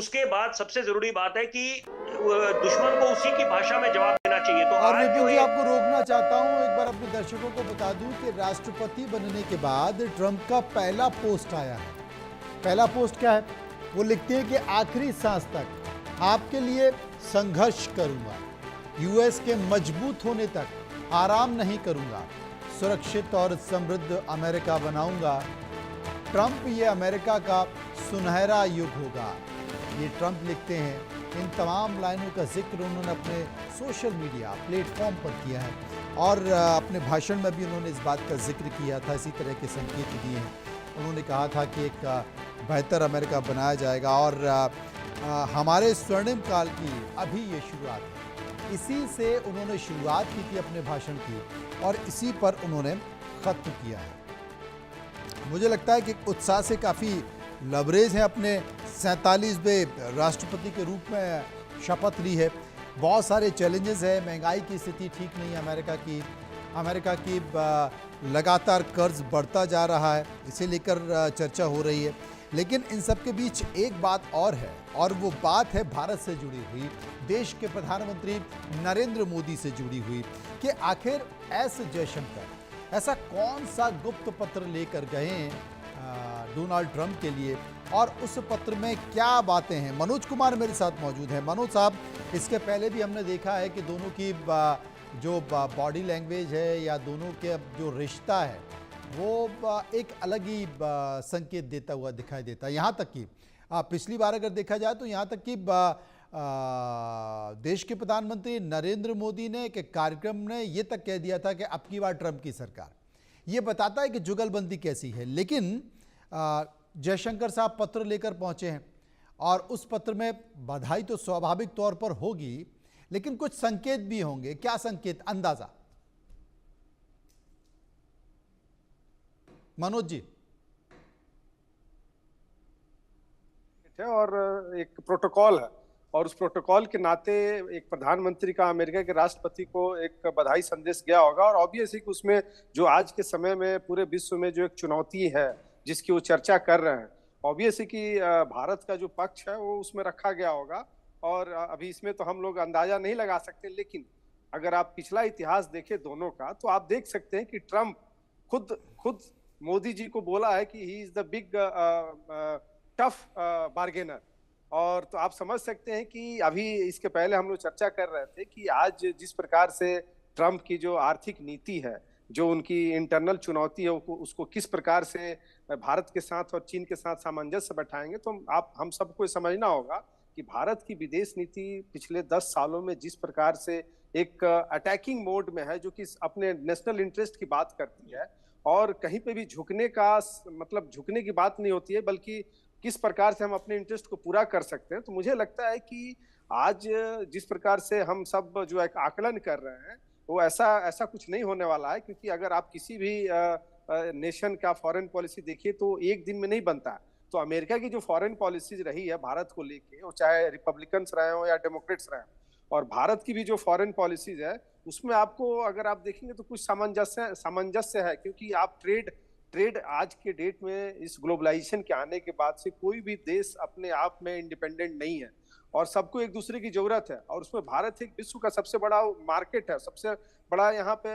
उसके बाद सबसे ज़रूरी बात है कि दुश्मन को उसी की भाषा में जवाब देना चाहिए। तो और आज जो विपिन जी, ये आपको रोकना चाहता हूं, एक बार अपने दर्शकों को बता दूं कि राष्ट्रपति बनने के बाद ट्रंप का पहला पोस्ट आया है। पहला पोस्ट क्या है? वो लिखते हैं कि आखिरी सांस तक आपके लिए संघर्ष करूंगा, यूएस के मजबूत होने तक आराम नहीं करूंगा, सुरक्षित और समृद्ध अमेरिका बनाऊंगा। ट्रंप ये अमेरिका का सुनहरा युग होगा, ये ट्रंप लिखते हैं। इन तमाम लाइनों का जिक्र उन्होंने अपने सोशल मीडिया प्लेटफॉर्म पर किया है और अपने भाषण में भी उन्होंने इस बात का जिक्र किया था, इसी तरह के संकेत दिए हैं। उन्होंने कहा था कि एक बेहतर अमेरिका बनाया जाएगा और हमारे स्वर्णिम काल की अभी ये शुरुआत है। इसी से उन्होंने शुरुआत की थी अपने भाषण की और इसी पर उन्होंने ख़त्म किया है। मुझे लगता है कि उत्साह से काफ़ी लबरेज हैं, अपने 47वें राष्ट्रपति के रूप में शपथ ली है। बहुत सारे चैलेंजेस हैं, महंगाई की स्थिति ठीक नहीं है अमेरिका की लगातार कर्ज बढ़ता जा रहा है, इसे लेकर चर्चा हो रही है। लेकिन इन सब के बीच एक बात और है और वो बात है भारत से जुड़ी हुई, देश के प्रधानमंत्री नरेंद्र मोदी से जुड़ी हुई कि आखिर एस जयशंकर ऐसा कौन सा गुप्त पत्र लेकर गए हैं डोनाल्ड ट्रंप के लिए और उस पत्र में क्या बातें हैं। मनोज कुमार मेरे साथ मौजूद हैं। मनोज साहब, इसके पहले भी हमने देखा है कि दोनों की जो बॉडी लैंग्वेज है या दोनों के जो रिश्ता है वो एक अलग ही संकेत देता हुआ दिखाई देता है। यहाँ तक कि पिछली बार अगर देखा जाए तो यहाँ तक कि देश के प्रधानमंत्री नरेंद्र मोदी ने एक कार्यक्रम ने ये तक कह दिया था कि अब की बार ट्रंप की सरकार। ये बताता है कि जुगलबंदी कैसी है। लेकिन जयशंकर साहब पत्र लेकर पहुंचे हैं और उस पत्र में बधाई तो स्वाभाविक तौर पर होगी, लेकिन कुछ संकेत भी होंगे। क्या संकेत, अंदाजा मनोज जी? और एक प्रोटोकॉल है और उस प्रोटोकॉल के नाते एक प्रधानमंत्री का अमेरिका के राष्ट्रपति को एक बधाई संदेश गया होगा और ऑब्वियसली कि उसमें जो आज के समय में पूरे विश्व में जो एक चुनौती है जिसकी वो चर्चा कर रहे हैं, ऑब्वियसली कि भारत का जो पक्ष है वो उसमें रखा गया होगा। और अभी इसमें तो हम लोग अंदाजा नहीं लगा सकते, लेकिन अगर आप पिछला इतिहास देखें दोनों का तो आप देख सकते हैं कि ट्रंप खुद मोदी जी को बोला है कि he is the big tough bargainer. और तो आप समझ सकते हैं कि अभी इसके पहले हम लोग चर्चा कर रहे थे कि आज जिस प्रकार से ट्रंप की जो आर्थिक नीति है, जो उनकी इंटरनल चुनौती है, उसको किस प्रकार से भारत के साथ और चीन के साथ सामंजस्य बैठाएंगे, तो हम सबको समझना होगा कि भारत की विदेश नीति पिछले 10 सालों में जिस प्रकार से एक अटैकिंग मोड में है, जो कि अपने नेशनल इंटरेस्ट की बात करती है और कहीं पे भी झुकने का मतलब झुकने की बात नहीं होती है, बल्कि किस प्रकार से हम अपने इंटरेस्ट को पूरा कर सकते हैं। तो मुझे लगता है कि आज जिस प्रकार से हम सब जो एक आकलन कर रहे हैं वो ऐसा कुछ नहीं होने वाला है, क्योंकि अगर आप किसी भी नेशन का फॉरेन पॉलिसी देखिए तो एक दिन में नहीं बनता है। तो अमेरिका की जो फॉरेन पॉलिसीज रही है भारत को लेके, वो चाहे रिपब्लिकन्स रहे हो या डेमोक्रेट्स रहे हो, और भारत की भी जो फॉरेन पॉलिसीज है उसमें आपको अगर आप देखेंगे तो कुछ सामंजस्य है, क्योंकि आप ट्रेड आज के डेट में इस ग्लोबलाइजेशन के आने के बाद से कोई भी देश अपने आप में इंडिपेंडेंट नहीं है और सबको एक दूसरे की जरूरत है। और उसमें भारत एक विश्व का सबसे बड़ा मार्केट है, सबसे बड़ा यहाँ पे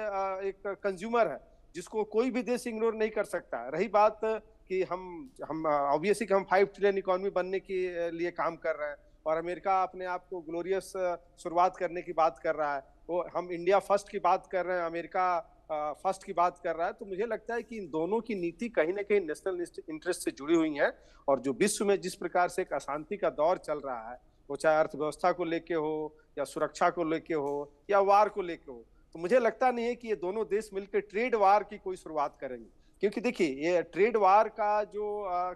एक कंज्यूमर है जिसको कोई भी देश इग्नोर नहीं कर सकता। रही बात कि हम ऑब्वियसली कि हम 5 ट्रिलियन इकोनॉमी बनने के लिए काम कर रहे हैं और अमेरिका अपने आप को ग्लोरियस शुरुआत करने की बात कर रहा है, वो हम इंडिया फर्स्ट की बात कर रहे हैं, अमेरिका फर्स्ट की बात कर रहा है। तो मुझे लगता है कि इन दोनों की नीति कहीं ना कहीं नेशनल इंटरेस्ट से जुड़ी हुई है और जो विश्व में जिस प्रकार से एक अशांति का दौर चल रहा है, वो चाहे अर्थव्यवस्था को लेके हो या सुरक्षा को लेके हो या वार को लेके हो, तो मुझे लगता नहीं है कि ये दोनों देश मिलकर ट्रेड वार की कोई शुरुआत करेंगे। क्योंकि देखिए ये ट्रेड वार का जो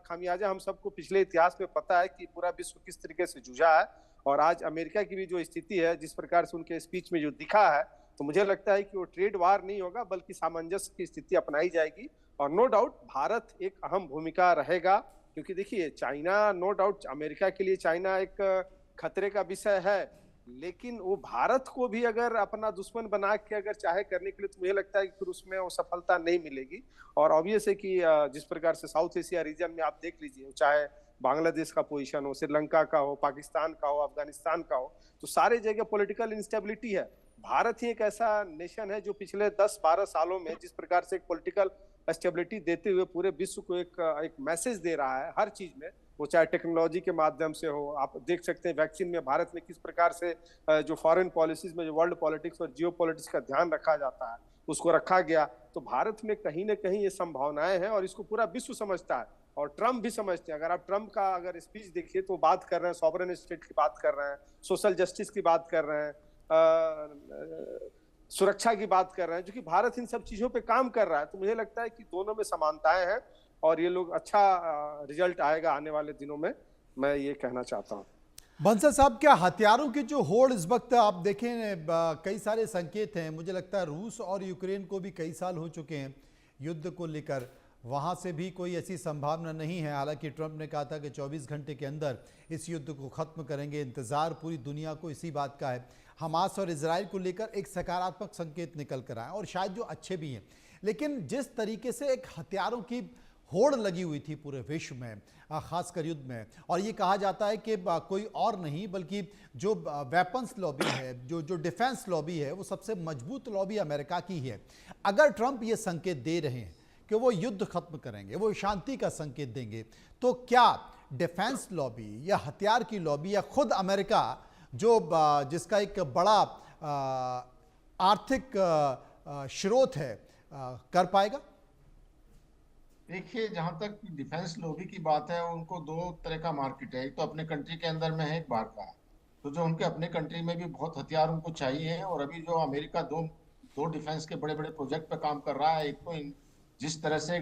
खामियाजा हम सबको पिछले इतिहास में पता है कि पूरा विश्व किस तरीके से जूझा है और आज अमेरिका की भी जो स्थिति है, जिस प्रकार से उनके स्पीच में जो दिखा है, तो मुझे लगता है कि वो ट्रेड वार नहीं होगा बल्कि सामंजस्य की स्थिति अपनाई जाएगी। और नो डाउट भारत एक अहम भूमिका रहेगा, क्योंकि देखिए चाइना, नो डाउट अमेरिका के लिए चाइना एक खतरे का विषय है, लेकिन वो भारत को भी अगर अपना दुश्मन बना के अगर चाहे करने के लिए, तो मुझे लगता है कि फिर उसमें वो सफलता नहीं मिलेगी। और ऑब्वियस है कि जिस प्रकार से साउथ एशिया रीजन में आप देख लीजिए, चाहे बांग्लादेश का पोजीशन हो, श्रीलंका का हो, पाकिस्तान का हो, अफगानिस्तान का हो, तो सारे जगह पॉलिटिकल इंस्टेबिलिटी है। भारत ही एक ऐसा नेशन है जो पिछले 10-12 सालों में जिस प्रकार से एक पॉलिटिकल स्टेबिलिटी देते हुए पूरे विश्व को एक मैसेज दे रहा है हर चीज में, वो चाहे टेक्नोलॉजी के माध्यम से हो। आप देख सकते हैं वैक्सीन में भारत में किस प्रकार से जो फॉरेन पॉलिसीज में जो वर्ल्ड पॉलिटिक्स और जियो पॉलिटिक्स का ध्यान रखा जाता है उसको रखा गया। तो भारत में कहीं ना कहीं ये संभावनाएं हैं और इसको पूरा विश्व समझता है और ट्रम्प भी समझते हैं। अगर आप ट्रम्प का अगर स्पीच देखिए तो बात कर रहे हैं सॉवरेन स्टेट की बात कर रहे हैं, सोशल जस्टिस की बात कर रहे हैं, सुरक्षा की बात कर रहे हैं, जो कि भारत इन सब चीजों पे काम कर रहा है। तो मुझे लगता है कि दोनों में समानताएं हैं और ये लोग अच्छा रिजल्ट आएगा आने वाले दिनों में, मैं ये कहना चाहता हूँ। बंसल साहब, क्या हथियारों की जो होड़ इस वक्त आप देखें, कई सारे संकेत हैं। मुझे लगता है रूस और यूक्रेन को भी कई साल हो चुके हैं युद्ध को लेकर, वहाँ से भी कोई ऐसी संभावना नहीं है। हालांकि ट्रंप ने कहा था कि 24 घंटे के अंदर इस युद्ध को ख़त्म करेंगे। इंतज़ार पूरी दुनिया को इसी बात का है। हमास और इजराइल को लेकर एक सकारात्मक संकेत निकल कर आए और शायद जो अच्छे भी हैं, लेकिन जिस तरीके से एक हथियारों की होड़ लगी हुई थी पूरे विश्व में, खासकर युद्ध में, और ये कहा जाता है कि कोई और नहीं बल्कि जो वेपन्स लॉबी है, जो डिफेंस लॉबी है, वो सबसे मजबूत लॉबी अमेरिका की है। अगर ट्रंप ये संकेत दे रहे हैं कि वो युद्ध खत्म करेंगे, वो शांति का संकेत देंगे, तो क्या डिफेंस लॉबी या हथियार की लॉबी या खुद अमेरिका जो जिसका एक बड़ा आर्थिक स्रोत है कर पाएगा? देखिए, जहां तक डिफेंस लॉबी की बात है, उनको दो तरह का मार्केट है। एक तो अपने कंट्री के अंदर में है, एक बाहर का है। तो जो उनके अपने कंट्री में भी बहुत हथियार उनको चाहिए हैं, और अभी जो अमेरिका दो डिफेंस के बड़े बड़े प्रोजेक्ट पे काम कर रहा है, एक तो जिस तरह से